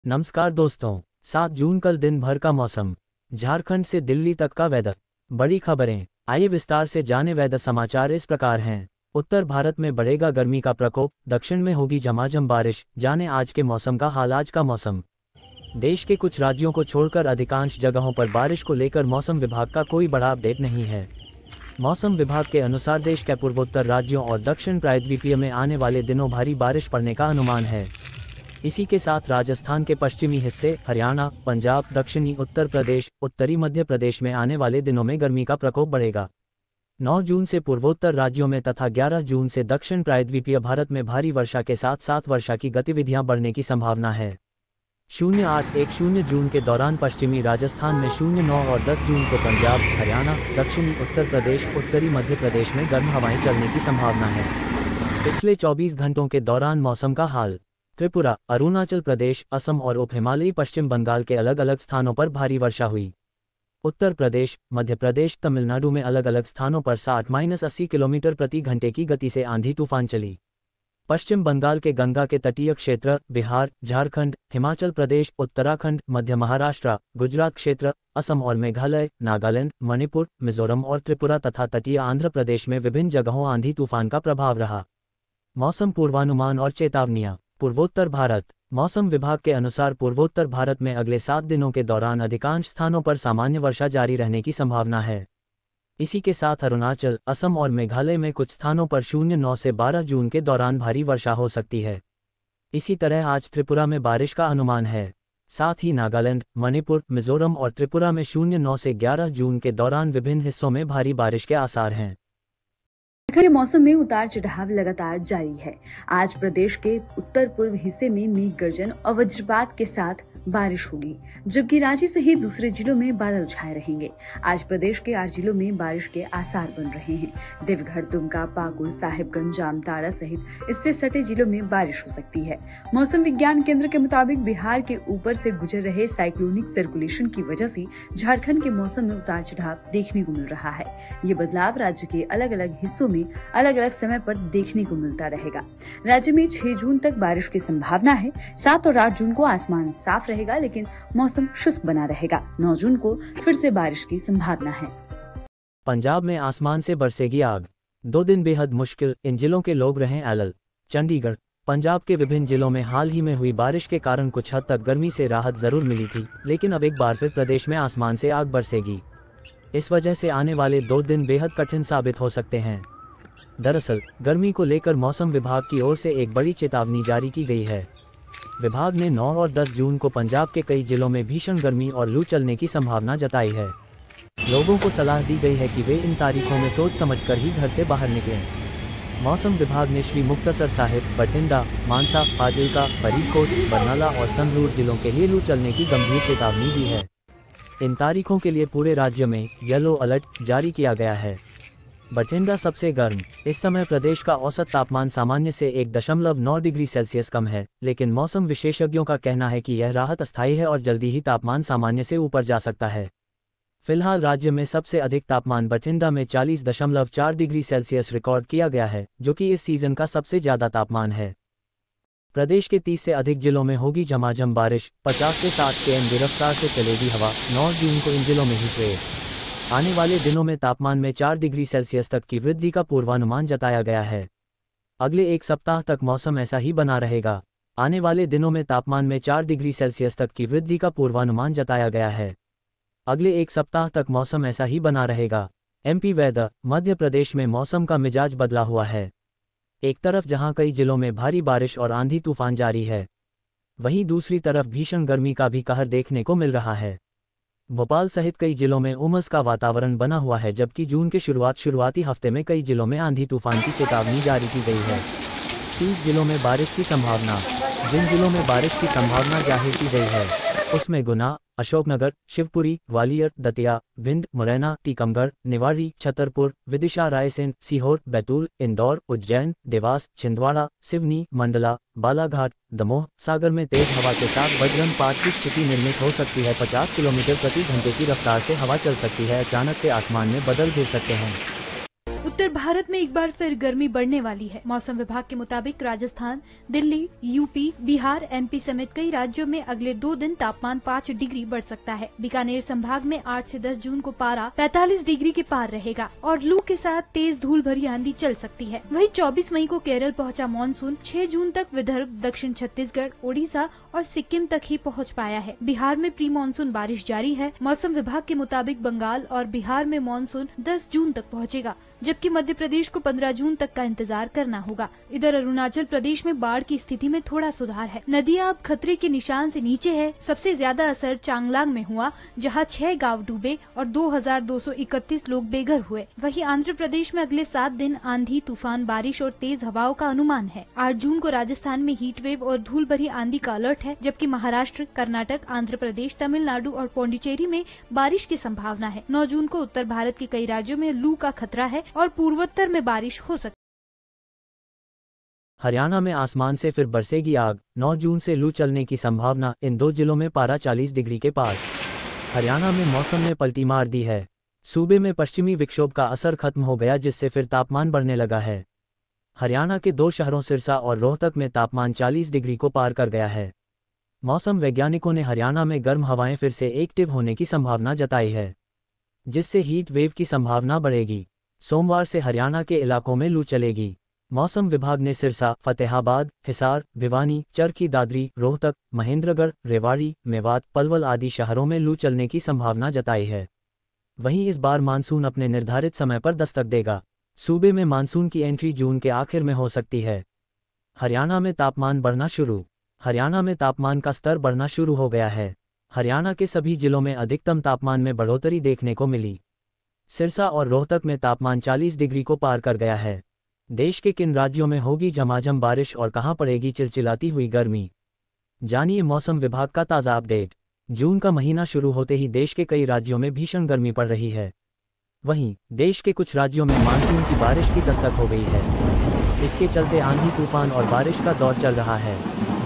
नमस्कार दोस्तों। 7 जून कल दिन भर का मौसम, झारखंड से दिल्ली तक का वेदर। बड़ी खबरें, आइए विस्तार से जाने। वेदर समाचार इस प्रकार हैं। उत्तर भारत में बढ़ेगा गर्मी का प्रकोप, दक्षिण में होगी झमाझम बारिश। जाने आज के मौसम का हाल। आज का मौसम, देश के कुछ राज्यों को छोड़कर अधिकांश जगहों पर बारिश को लेकर मौसम विभाग का कोई बड़ा अपडेट नहीं है। मौसम विभाग के अनुसार देश के पूर्वोत्तर राज्यों और दक्षिण प्रायद्वीपीय में आने वाले दिनों भारी बारिश पड़ने का अनुमान है। इसी के साथ राजस्थान के पश्चिमी हिस्से, हरियाणा, पंजाब, दक्षिणी उत्तर प्रदेश, उत्तरी मध्य प्रदेश में आने वाले दिनों में गर्मी का प्रकोप बढ़ेगा। 9 जून से पूर्वोत्तर राज्यों में तथा 11 जून से दक्षिण प्रायद्वीपीय भारत में भारी वर्षा के साथ साथ वर्षा की गतिविधियां बढ़ने की संभावना है। 08-10 जून के दौरान पश्चिमी राजस्थान में 09 और 10 जून को पंजाब, हरियाणा, दक्षिणी उत्तर प्रदेश, उत्तरी मध्य प्रदेश में गर्म हवाएं चलने की संभावना है। पिछले 24 घंटों के दौरान मौसम का हाल। त्रिपुरा, अरुणाचल प्रदेश, असम और उप हिमालयी पश्चिम बंगाल के अलग अलग स्थानों पर भारी वर्षा हुई। उत्तर प्रदेश, मध्य प्रदेश, तमिलनाडु में अलग अलग स्थानों पर 60-80 किलोमीटर प्रति घंटे की गति से आंधी तूफान चली। पश्चिम बंगाल के गंगा के तटीय क्षेत्र, बिहार, झारखंड, हिमाचल प्रदेश, उत्तराखंड, मध्य महाराष्ट्र, गुजरात क्षेत्र, असम और मेघालय, नागालैंड, मणिपुर, मिजोरम और त्रिपुरा तथा तटीय आंध्र प्रदेश में विभिन्न जगहों आंधी तूफान का प्रभाव रहा। मौसम पूर्वानुमान और चेतावनियां। पूर्वोत्तर भारत, मौसम विभाग के अनुसार पूर्वोत्तर भारत में अगले 7 दिनों के दौरान अधिकांश स्थानों पर सामान्य वर्षा जारी रहने की संभावना है। इसी के साथ अरुणाचल, असम और मेघालय में कुछ स्थानों पर 09 से 12 जून के दौरान भारी वर्षा हो सकती है। इसी तरह आज त्रिपुरा में बारिश का अनुमान है। साथ ही नागालैंड, मणिपुर, मिजोरम और त्रिपुरा में 09 से 11 जून के दौरान विभिन्न हिस्सों में भारी बारिश के आसार हैं। के मौसम में उतार चढ़ाव लगातार जारी है। आज प्रदेश के उत्तर पूर्व हिस्से में मेघ गर्जन और वज्रपात के साथ बारिश होगी, जबकि रांची सहित दूसरे जिलों में बादल छाए रहेंगे। आज प्रदेश के 8 जिलों में बारिश के आसार बन रहे हैं। देवघर, दुमका, पाकुड़, साहिबगंज, जामताड़ा सहित इससे सटे जिलों में बारिश हो सकती है। मौसम विज्ञान केंद्र के मुताबिक बिहार के ऊपर से गुजर रहे साइक्लोनिक सर्कुलेशन की वजह से झारखंड के मौसम में उतार चढ़ाव देखने को मिल रहा है। ये बदलाव राज्य के अलग अलग हिस्सों में अलग अलग समय पर देखने को मिलता रहेगा। राज्य में 6 जून तक बारिश की संभावना है। 7 और 8 जून को आसमान साफ रहेगा, लेकिन मौसम शुष्क बना रहेगा। 9 जून को फिर से बारिश की संभावना है। पंजाब में आसमान से बरसेगी आग, 2 दिन बेहद मुश्किल, इन जिलों के लोग रहें अलर्ट। चंडीगढ़, पंजाब के विभिन्न जिलों में हाल ही में हुई बारिश के कारण कुछ हद तक गर्मी से राहत जरूर मिली थी, लेकिन अब एक बार फिर प्रदेश में आसमान से आग बरसेगी। इस वजह से आने वाले 2 दिन बेहद कठिन साबित हो सकते हैं। दरअसल गर्मी को लेकर मौसम विभाग की ओर से एक बड़ी चेतावनी जारी की गई है। विभाग ने 9 और 10 जून को पंजाब के कई जिलों में भीषण गर्मी और लू चलने की संभावना जताई है। लोगों को सलाह दी गई है कि वे इन तारीखों में सोच समझकर ही घर से बाहर निकलें। मौसम विभाग ने श्री मुक्तसर साहिब, बठिंडा, मानसा, फाजिल्का, फरीदकोट, बरनाला और संगरूर जिलों के लिए लू चलने की गंभीर चेतावनी दी है। इन तारीखों के लिए पूरे राज्य में येलो अलर्ट जारी किया गया है। बठिंडा सबसे गर्म, इस समय प्रदेश का औसत तापमान सामान्य से 1.9 डिग्री सेल्सियस कम है, लेकिन मौसम विशेषज्ञों का कहना है कि यह राहत अस्थायी है और जल्दी ही तापमान सामान्य से ऊपर जा सकता है। फिलहाल राज्य में सबसे अधिक तापमान बठिंडा में 40.4 डिग्री सेल्सियस रिकॉर्ड किया गया है, जो कि इस सीजन का सबसे ज्यादा तापमान है। प्रदेश के 30 से अधिक जिलों में होगी झमाझम बारिश, 50 से 60 km की रफ्तार से चलेगी हवा। 9 जून को इन जिलों में ही ट्रेड। आने वाले दिनों में तापमान में 4 डिग्री सेल्सियस तक की वृद्धि का पूर्वानुमान जताया गया है। अगले एक सप्ताह तक मौसम ऐसा ही बना रहेगा। आने वाले दिनों में तापमान में 4 डिग्री सेल्सियस तक की वृद्धि का पूर्वानुमान जताया गया है। अगले एक सप्ताह तक मौसम ऐसा ही बना रहेगा। MP वेदर, मध्य प्रदेश में मौसम का मिजाज बदला हुआ है। एक तरफ जहां कई जिलों में भारी बारिश और आंधी तूफान जारी है, वहीं दूसरी तरफ भीषण गर्मी का भी कहर देखने को मिल रहा है। भोपाल सहित कई जिलों में उमस का वातावरण बना हुआ है, जबकि जून के शुरुआती हफ्ते में कई जिलों में आंधी तूफान की चेतावनी जारी की गई है। 30 जिलों में बारिश की संभावना। जिन जिलों में बारिश की संभावना जाहिर की गई है उसमें गुना, अशोकनगर, शिवपुरी, ग्वालियर, दतिया, भिंड, मुरैना, टीकमगढ़, निवाड़ी, छतरपुर, विदिशा, रायसेन, सीहोर, बैतूल, इंदौर, उज्जैन, देवास, छिंदवाड़ा, सिवनी, मंडला, बालाघाट, दमोह, सागर में तेज हवा के साथ वज्रपात की स्थिति निर्मित हो सकती है। 50 किलोमीटर प्रति घंटे की रफ्तार से हवा चल सकती है। अचानक से आसमान में बादल घिर सकते हैं। उत्तर भारत में एक बार फिर गर्मी बढ़ने वाली है। मौसम विभाग के मुताबिक राजस्थान, दिल्ली, यूपी, बिहार, एमपी समेत कई राज्यों में अगले 2 दिन तापमान 5 डिग्री बढ़ सकता है। बीकानेर संभाग में 8 से 10 जून को पारा 45 डिग्री के पार रहेगा और लू के साथ तेज धूल भरी आंधी चल सकती है। वहीं 24 मई को केरल पहुंचा मानसून 6 जून तक विदर्भ, दक्षिण छत्तीसगढ़, ओडिशा और सिक्किम तक ही पहुंच पाया है। बिहार में प्री मानसून बारिश जारी है। मौसम विभाग के मुताबिक बंगाल और बिहार में मानसून 10 जून तक पहुंचेगा, जबकि मध्य प्रदेश को 15 जून तक का इंतजार करना होगा। इधर अरुणाचल प्रदेश में बाढ़ की स्थिति में थोड़ा सुधार है। नदियां अब खतरे के निशान से नीचे है। सबसे ज्यादा असर चांगलांग में हुआ, जहां 6 गांव डूबे और 2231 लोग बेघर हुए। वहीं आंध्र प्रदेश में अगले 7 दिन आंधी, तूफान, बारिश और तेज हवाओं का अनुमान है। 8 जून को राजस्थान में हीट वेव और धूल भरी आंधी का अलर्ट है, जबकि महाराष्ट्र, कर्नाटक, आंध्र प्रदेश, तमिलनाडु और पौंडीचेरी में बारिश की संभावना है। 9 जून को उत्तर भारत के कई राज्यों में लू का खतरा है और पूर्वोत्तर में बारिश हो सकती है। हरियाणा में आसमान से फिर बरसेगी आग, 9 जून से लू चलने की संभावना। इन 2 जिलों में पारा 40 डिग्री के पार। हरियाणा में मौसम ने पलटी मार दी है। सूबे में पश्चिमी विक्षोभ का असर खत्म हो गया, जिससे फिर तापमान बढ़ने लगा है। हरियाणा के 2 शहरों सिरसा और रोहतक में तापमान 40 डिग्री को पार कर गया है। मौसम वैज्ञानिकों ने हरियाणा में गर्म हवाएं फिर से एक्टिव होने की संभावना जताई है, जिससे हीट वेव की संभावना बढ़ेगी। सोमवार से हरियाणा के इलाकों में लू चलेगी। मौसम विभाग ने सिरसा, फतेहाबाद, हिसार, भिवानी, चरखी दादरी, रोहतक, महेंद्रगढ़, रेवाड़ी, मेवात, पलवल आदि शहरों में लू चलने की संभावना जताई है। वहीं इस बार मानसून अपने निर्धारित समय पर दस्तक देगा। सूबे में मानसून की एंट्री जून के आखिर में हो सकती है। हरियाणा में तापमान बढ़ना शुरू। हरियाणा में तापमान का स्तर बढ़ना शुरू हो गया है। हरियाणा के सभी जिलों में अधिकतम तापमान में बढ़ोतरी देखने को मिली। सिरसा और रोहतक में तापमान 40 डिग्री को पार कर गया है। देश के किन राज्यों में होगी झमाझम बारिश और कहां पड़ेगी चिलचिलाती हुई गर्मी? जानिए मौसम विभाग का ताज़ा अपडेट। जून का महीना शुरू होते ही देश के कई राज्यों में भीषण गर्मी पड़ रही है। वहीं देश के कुछ राज्यों में मानसून की बारिश की दस्तक हो गई है। इसके चलते आंधी, तूफान और बारिश का दौर चल रहा है।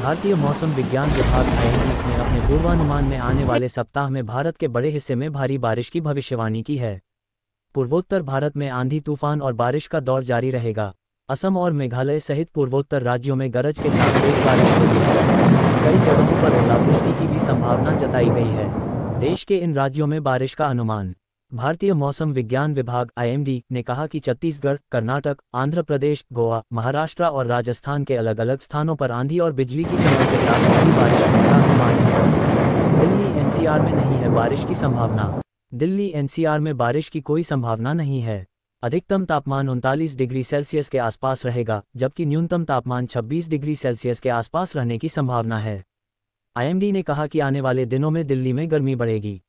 भारतीय मौसम विज्ञान विभाग IMD ने अपने पूर्वानुमान में आने वाले सप्ताह में भारत के बड़े हिस्से में भारी बारिश की भविष्यवाणी की है। पूर्वोत्तर भारत में आंधी, तूफान और बारिश का दौर जारी रहेगा। असम और मेघालय सहित पूर्वोत्तर राज्यों में गरज के साथ तेज बारिश होगी है। कई जगहों पर ओलावृष्टि की भी संभावना जताई गई है। देश के इन राज्यों में बारिश का अनुमान। भारतीय मौसम विज्ञान विभाग IMD ने कहा कि छत्तीसगढ़, कर्नाटक, आंध्र प्रदेश, गोवा, महाराष्ट्र और राजस्थान के अलग अलग स्थानों पर आंधी और बिजली की चमक के साथ भारी बारिश होने का अनुमान है। दिल्ली NCR में नहीं है बारिश की संभावना। दिल्ली NCR में बारिश की कोई संभावना नहीं है। अधिकतम तापमान 39 डिग्री सेल्सियस के आसपास रहेगा, जबकि न्यूनतम तापमान 26 डिग्री सेल्सियस के आसपास रहने की संभावना है। IMD ने कहा कि आने वाले दिनों में दिल्ली में गर्मी बढ़ेगी।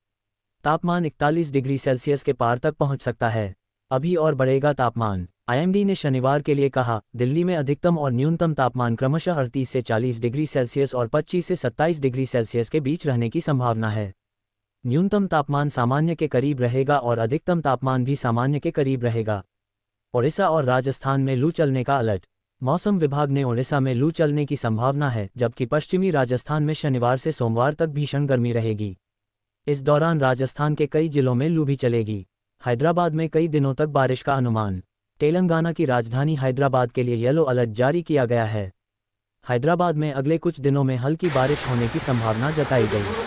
तापमान 41 डिग्री सेल्सियस के पार तक पहुंच सकता है। अभी और बढ़ेगा तापमान। IMD ने शनिवार के लिए कहा, दिल्ली में अधिकतम और न्यूनतम तापमान क्रमशः 38 से 40 डिग्री सेल्सियस और 25 से 27 डिग्री सेल्सियस के बीच रहने की संभावना है। न्यूनतम तापमान सामान्य के करीब रहेगा और अधिकतम तापमान भी सामान्य के करीब रहेगा। ओडिशा और राजस्थान में लू चलने का अलर्ट। मौसम विभाग ने ओडिशा में लू चलने की संभावना है, जबकि पश्चिमी राजस्थान में शनिवार से सोमवार तक भीषण गर्मी रहेगी। इस दौरान राजस्थान के कई जिलों में लू भी चलेगी। हैदराबाद में कई दिनों तक बारिश का अनुमान। तेलंगाना की राजधानी हैदराबाद के लिए येलो अलर्ट जारी किया गया है। हैदराबाद में अगले कुछ दिनों में हल्की बारिश होने की संभावना जताई गई।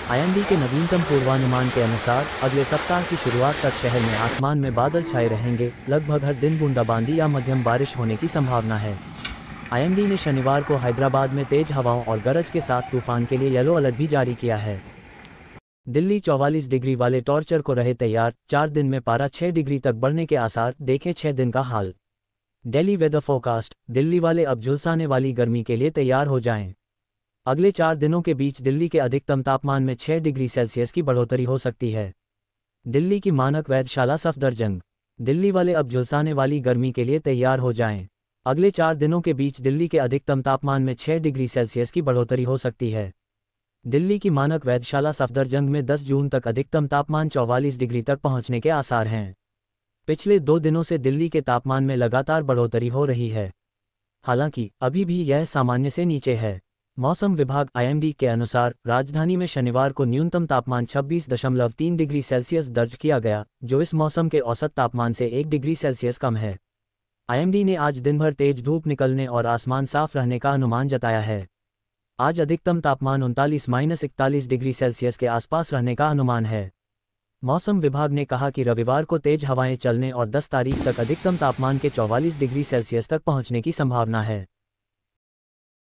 IMD के नवीनतम पूर्वानुमान के अनुसार अगले सप्ताह की शुरुआत तक शहर में आसमान में बादल छाए रहेंगे। लगभग हर दिन बूंदाबांदी या मध्यम बारिश होने की संभावना है। IMD ने शनिवार को हैदराबाद में तेज हवाओं और गरज के साथ तूफान के लिए येलो अलर्ट भी जारी किया है। दिल्ली 44 डिग्री वाले टॉर्चर को रहे तैयार। 4 दिन में पारा 6 डिग्री तक बढ़ने के आसार। देखें 6 दिन का हाल। Delhi weather forecast. दिल्ली वाले अब झुलसाने वाली गर्मी के लिए तैयार हो जाएं। अगले 4 दिनों के बीच दिल्ली के अधिकतम तापमान में 6 डिग्री सेल्सियस की बढ़ोतरी हो सकती है। दिल्ली की मानक वेधशाला सफदरजंग। दिल्ली वाले अब झुलसाने वाली गर्मी के लिए तैयार हो जाएं। अगले 4 दिनों के बीच दिल्ली के अधिकतम तापमान में 6 डिग्री सेल्सियस की बढ़ोतरी हो सकती है। दिल्ली की मानक वेधशाला सफदरजंग में 10 जून तक अधिकतम तापमान 44 डिग्री तक पहुंचने के आसार हैं। पिछले 2 दिनों से दिल्ली के तापमान में लगातार बढ़ोतरी हो रही है। हालांकि अभी भी यह सामान्य से नीचे है। मौसम विभाग IMD के अनुसार राजधानी में शनिवार को न्यूनतम तापमान 26.3 डिग्री सेल्सियस दर्ज किया गया, जो इस मौसम के औसत तापमान से 1 डिग्री सेल्सियस कम है। IMD ने आज दिन भर तेज धूप निकलने और आसमान साफ रहने का अनुमान जताया है। आज अधिकतम तापमान 39-41 डिग्री सेल्सियस के आसपास रहने का अनुमान है। मौसम विभाग ने कहा कि रविवार को तेज हवाएं चलने और 10 तारीख तक अधिकतम तापमान के 44 डिग्री सेल्सियस तक पहुंचने की संभावना है।